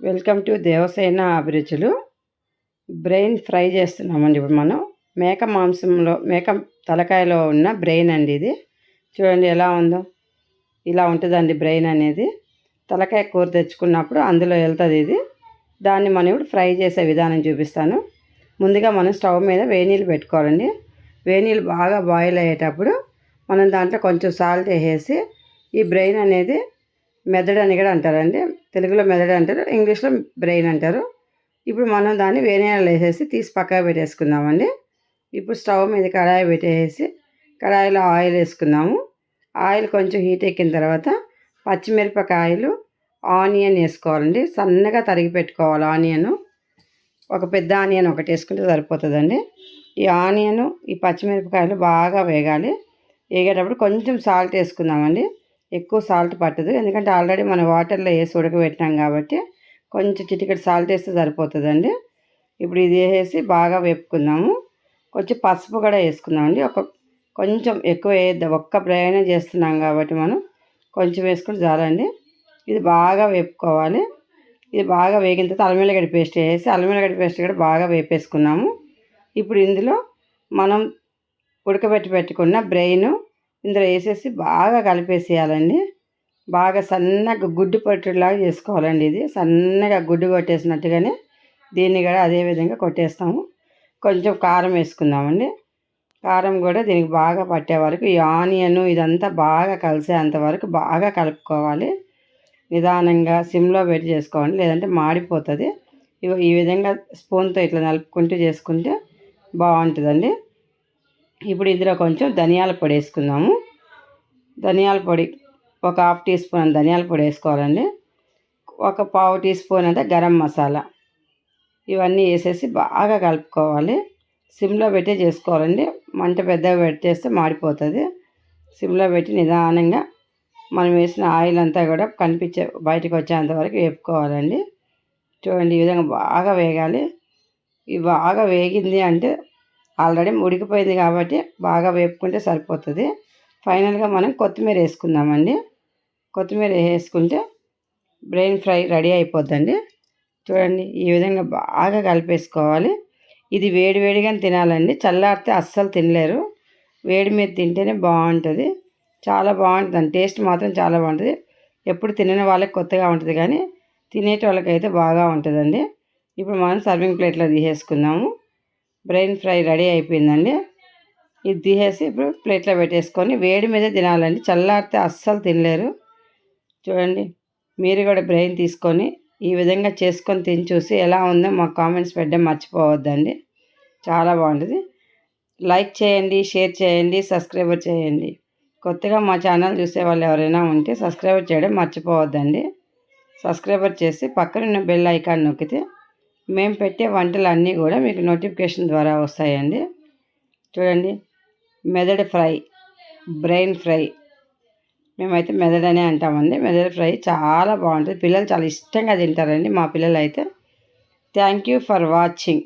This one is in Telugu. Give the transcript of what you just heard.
వెల్కమ్ టు దేవసేన అభిరుచులు. బ్రెయిన్ ఫ్రై చేస్తున్నామండి. ఇప్పుడు మనం మేక మాంసంలో మేక తలకాయలో ఉన్న బ్రెయిన్ అండి ఇది. చూడండి ఎలా ఉందో. ఇలా ఉంటుందండి బ్రెయిన్ అనేది. తలకాయ కూర తెచ్చుకున్నప్పుడు అందులో వెళ్తుంది ఇది. దాన్ని మనం ఇప్పుడు ఫ్రై చేసే విధానం చూపిస్తాను. ముందుగా మనం స్టవ్ మీద వేనీళ్ళు పెట్టుకోవాలండి. వేనీళ్ళు బాగా బాయిల్ అయ్యేటప్పుడు మనం దాంట్లో కొంచెం సాల్ట్ వేసేసి, ఈ బ్రెయిన్ అనేది మెదడు అని కూడా అంటారండి. తెలుగులో మెదడు అంటారు, ఇంగ్లీష్లో బ్రెయిన్ అంటారు. ఇప్పుడు మనం దాన్ని వేనీళ్ళు వేసేసి తీసి పక్కకు పెట్టేసుకుందామండి. ఇప్పుడు స్టవ్ మీద కడాయి పెట్టేసి కడాయిలో ఆయిల్ వేసుకుందాము. ఆయిల్ కొంచెం హీట్ ఎక్కిన తర్వాత పచ్చిమిరపకాయలు, ఆనియన్ వేసుకోవాలండి. సన్నగా తరిగి పెట్టుకోవాలి ఆనియన్. ఒక పెద్ద ఆనియన్ ఒకటి వేసుకుంటే సరిపోతుందండి. ఈ ఆనియను, ఈ పచ్చిమిరపకాయలు బాగా వేగాలి. వేగేటప్పుడు కొంచెం సాల్ట్ వేసుకుందామండి. ఎక్కువ సాల్ట్ పట్టదు, ఎందుకంటే ఆల్రెడీ మనం వాటర్లో వేసి ఉడకబెట్టినాం కాబట్టి కొంచెం చిటికెడు సాల్ట్ వేస్తే సరిపోతుందండి. ఇప్పుడు ఇది వేసేసి బాగా వేపుకుందాము. కొంచెం పసుపు కూడా వేసుకుందామండి. కొంచెం ఎక్కువ వేద్దాం, ఒక్క ప్రయాణం చేస్తున్నాం కాబట్టి మనం కొంచెం వేసుకుంటే చాలండి. ఇది బాగా వేపుకోవాలి. ఇది బాగా వేగిన తర్వాత అల్లం వెల్లిగడ్డ పేస్ట్ వేసి అల్లం వెల్లిగడ్డ పేస్ట్ కూడా బాగా వేపేసుకున్నాము. ఇప్పుడు ఇందులో మనం ఉడకబెట్టి పెట్టుకున్న బ్రెయిన్ ఇందులో వేసేసి బాగా కలిపేసేయాలండి. బాగా సన్నగా గుడ్డు పట్టులాగా చేసుకోవాలండి. ఇది సన్నగా గుడ్డు కొట్టేసినట్టుగానే దీన్ని కూడా అదే విధంగా కొట్టేస్తాము. కొంచెం కారం వేసుకుందామండి. కారం కూడా దీనికి బాగా పట్టే వరకు, ఈ ఆనియన్ ఇదంతా బాగా కలిసేంత వరకు బాగా కలుపుకోవాలి. నిదానంగా సిమ్లో పెట్టి చేసుకోవాలి, లేదంటే మాడిపోతుంది. ఈ విధంగా స్పూన్తో ఇట్లా నలుపుకుంటూ చేసుకుంటే బాగుంటుందండి. ఇప్పుడు ఇందులో కొంచెం ధనియాల పొడి వేసుకుందాము. ధనియాల పొడి ఒక 1/2 టీ స్పూన్ ధనియాల పొడి వేసుకోవాలండి. ఒక 1/4 టీ స్పూన్ అంటే గరం మసాలా. ఇవన్నీ వేసేసి బాగా కలుపుకోవాలి. సిమ్లో పెట్టి చేసుకోవాలండి. మంట పెద్దగా పెట్టేస్తే మాడిపోతుంది. సిమ్లో పెట్టి నిదానంగా మనం వేసిన ఆయిల్ అంతా కూడా బయటకు వచ్చేంత వరకు వేపుకోవాలండి. చూడండి, ఈ విధంగా బాగా వేగాలి. ఇవి బాగా వేగింది అంటే ఆల్రెడీ ఉడికిపోయింది కాబట్టి బాగా వేపుకుంటే సరిపోతుంది. ఫైనల్గా మనం కొత్తిమీర వేసుకుందామండి. కొత్తిమీర వేసుకుంటే బ్రెయిన్ ఫ్రై రెడీ అయిపోద్దండి. చూడండి, ఈ విధంగా బాగా కలిపేసుకోవాలి. ఇది వేడివేడిగానే తినాలండి, చల్లారితే అస్సలు తినలేరు. వేడి మీద తింటేనే బాగుంటుంది, చాలా బాగుంటుంది. టేస్ట్ మాత్రం చాలా బాగుంటుంది. ఎప్పుడు తినని వాళ్ళకి కొత్తగా ఉంటుంది, కానీ తినేటి వాళ్ళకైతే బాగా ఉంటుందండి. ఇప్పుడు మనం సర్వింగ్ ప్లేట్లో తీసేసుకుందాము. బ్రెయిన్ ఫ్రై రెడీ అయిపోయిందండి. ఇది తీసేసి ఇప్పుడు ప్లేట్లో పెట్టేసుకొని వేడి మీద తినాలండి, చల్లారితే అస్సలు తినలేరు. చూడండి, మీరు కూడా బ్రెయిన్ తీసుకొని ఈ విధంగా చేసుకొని తిని చూసి ఎలా ఉందో మాకు కామెంట్స్ పెట్టడం మర్చిపోవద్దండి. చాలా బాగుంటుంది. లైక్ చేయండి, షేర్ చేయండి, సబ్స్క్రైబర్ చేయండి. కొత్తగా మా ఛానల్ చూసే వాళ్ళు ఎవరైనా ఉంటే సబ్స్క్రైబర్ చేయడం మర్చిపోవద్దండి. సబ్స్క్రైబర్ చేసి పక్కనున్న బెల్ ఐకాన్ నొక్కితే మేము పెట్టే వంటలన్నీ కూడా మీకు నోటిఫికేషన్ ద్వారా వస్తాయండి. చూడండి, మెదడు ఫ్రై, బ్రెయిన్ ఫ్రై, మేమైతే మెదడనే అంటామండి. మెదడు ఫ్రై చాలా బాగుంటుంది. పిల్లలు చాలా ఇష్టంగా తింటారండి, మా పిల్లలు అయితే. Thank you for watching.